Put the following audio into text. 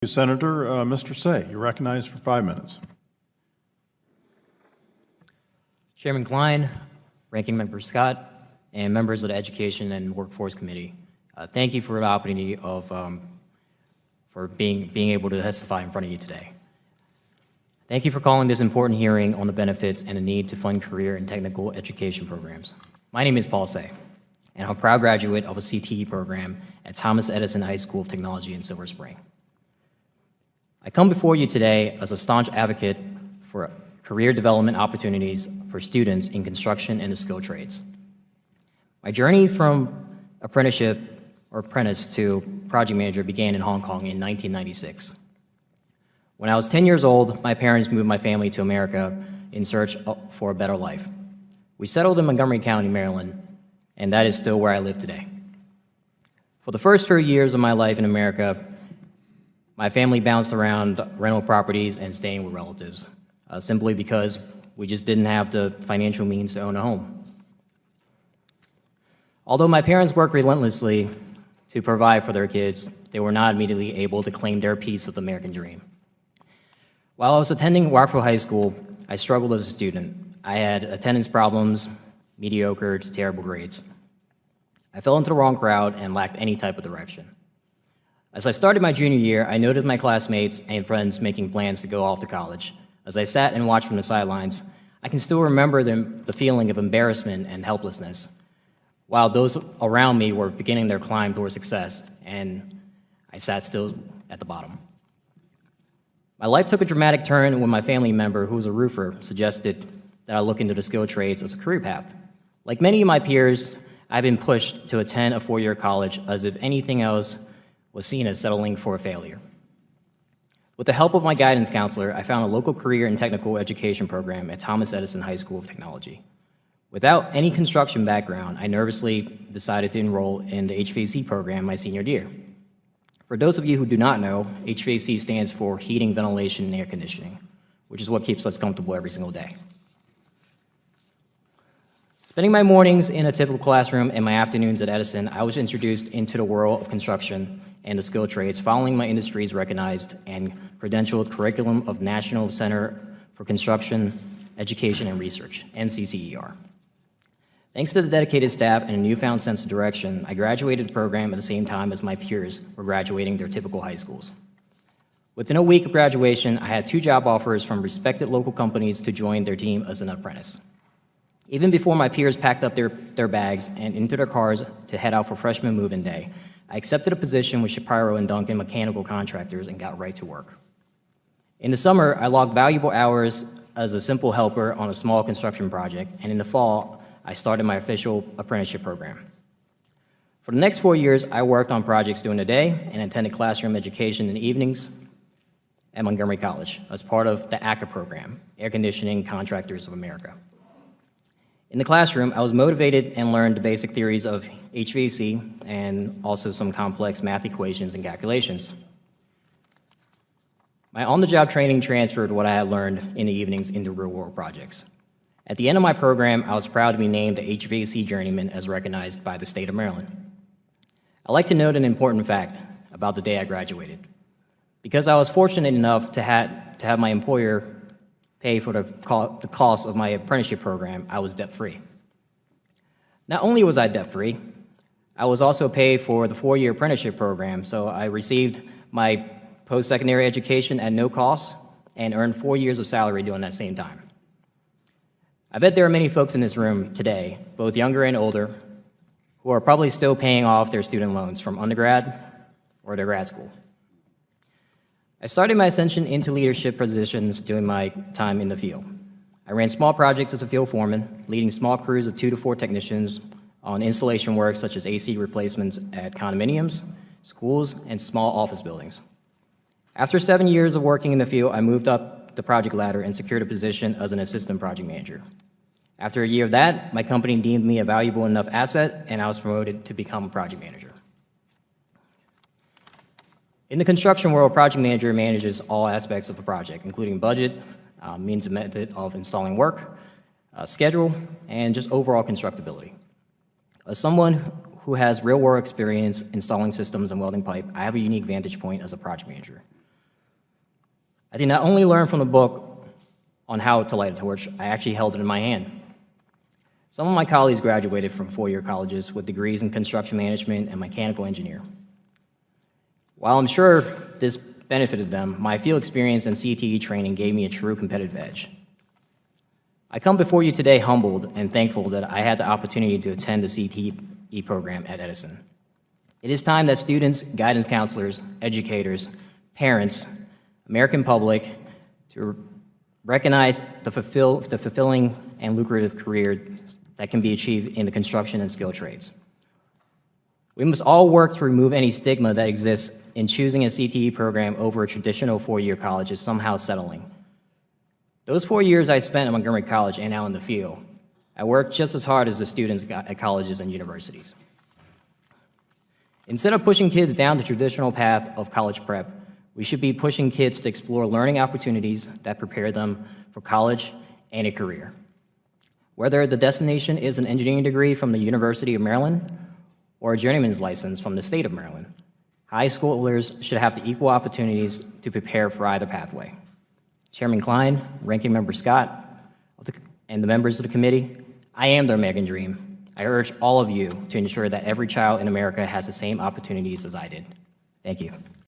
Senator. Mr. Tse, you're recognized for 5 minutes. Chairman Klein, Ranking Member Scott, and members of the Education and Workforce Committee, thank you for the opportunity of for being able to testify in front of you today. Thank you for calling this important hearing on the benefits and the need to fund career and technical education programs. My name is Paul Tse, and I'm a proud graduate of a CTE program at Thomas Edison High School of Technology in Silver Spring. I come before you today as a staunch advocate for career development opportunities for students in construction and the skilled trades. My journey from apprenticeship or apprentice to project manager began in Hong Kong in 1996. When I was 10 years old, my parents moved my family to America in search for a better life. We settled in Montgomery County, Maryland, and that is still where I live today. For the first 3 years of my life in America, my family bounced around rental properties and staying with relatives, simply because we just didn't have the financial means to own a home. Although my parents worked relentlessly to provide for their kids, they were not immediately able to claim their piece of the American dream. While I was attending Rockville High School, I struggled as a student. I had attendance problems, mediocre to terrible grades. I fell into the wrong crowd and lacked any type of direction. As I started my junior year, I noticed my classmates and friends making plans to go off to college. As I sat and watched from the sidelines, I can still remember the feeling of embarrassment and helplessness, while those around me were beginning their climb toward success, and I sat still at the bottom. My life took a dramatic turn when my family member, who was a roofer, suggested that I look into the skilled trades as a career path. Like many of my peers, I've been pushed to attend a four-year college as if anything else was seen as settling for a failure. With the help of my guidance counselor, I found a local career and technical education program at Thomas Edison High School of Technology. Without any construction background, I nervously decided to enroll in the HVAC program my senior year. For those of you who do not know, HVAC stands for heating, ventilation, and air conditioning, which is what keeps us comfortable every single day. Spending my mornings in a typical classroom and my afternoons at Edison, I was introduced into the world of construction and the skilled trades following my industry's recognized and credentialed curriculum of National Center for Construction, Education, and Research, NCCER. Thanks to the dedicated staff and a newfound sense of direction, I graduated the program at the same time as my peers were graduating their typical high schools. Within a week of graduation, I had 2 job offers from respected local companies to join their team as an apprentice. Even before my peers packed up their bags and into their cars to head out for freshman move-in day, I accepted a position with Shapiro and Duncan mechanical contractors and got right to work. In the summer, I logged valuable hours as a simple helper on a small construction project, and in the fall, I started my official apprenticeship program. For the next 4 years, I worked on projects during the day and attended classroom education in the evenings at Montgomery College as part of the ACA program, Air Conditioning Contractors of America. In the classroom, I was motivated and learned the basic theories of HVAC and also some complex math equations and calculations. My on-the-job training transferred what I had learned in the evenings into real-world projects. At the end of my program, I was proud to be named the HVAC Journeyman as recognized by the state of Maryland. I'd like to note an important fact about the day I graduated. Because I was fortunate enough to have my employer pay for the cost of my apprenticeship program, I was debt-free. Not only was I debt-free, I was also paid for the 4-year apprenticeship program, so I received my post-secondary education at no cost and earned 4 years of salary during that same time. I bet there are many folks in this room today, both younger and older, who are probably still paying off their student loans from undergrad or their grad school. I started my ascension into leadership positions during my time in the field. I ran small projects as a field foreman, leading small crews of 2 to 4 technicians on installation work such as AC replacements at condominiums, schools, and small office buildings. After 7 years of working in the field, I moved up the project ladder and secured a position as an assistant project manager. After a year of that, my company deemed me a valuable enough asset, and I was promoted to become a project manager. In the construction world, a project manager manages all aspects of a project, including budget, means and method of installing work, schedule, and just overall constructability. As someone who has real-world experience installing systems and welding pipe, I have a unique vantage point as a project manager. I did not only learn from the book on how to light a torch, I actually held it in my hand. Some of my colleagues graduated from four-year colleges with degrees in construction management and mechanical engineer. While I'm sure this benefited them, my field experience and CTE training gave me a true competitive edge. I come before you today humbled and thankful that I had the opportunity to attend the CTE program at Edison. It is time that students, guidance counselors, educators, parents, American public, to recognize the fulfilling and lucrative career that can be achieved in the construction and skilled trades. We must all work to remove any stigma that exists in choosing a CTE program over a traditional four-year college is somehow settling. Those 4 years I spent at Montgomery College and out in the field, I worked just as hard as the students at colleges and universities. Instead of pushing kids down the traditional path of college prep, we should be pushing kids to explore learning opportunities that prepare them for college and a career. Whether the destination is an engineering degree from the University of Maryland or a journeyman's license from the state of Maryland, high schoolers should have the equal opportunities to prepare for either pathway. Chairman Klein, Ranking Member Scott, and the members of the committee, I am the American dream. I urge all of you to ensure that every child in America has the same opportunities as I did. Thank you.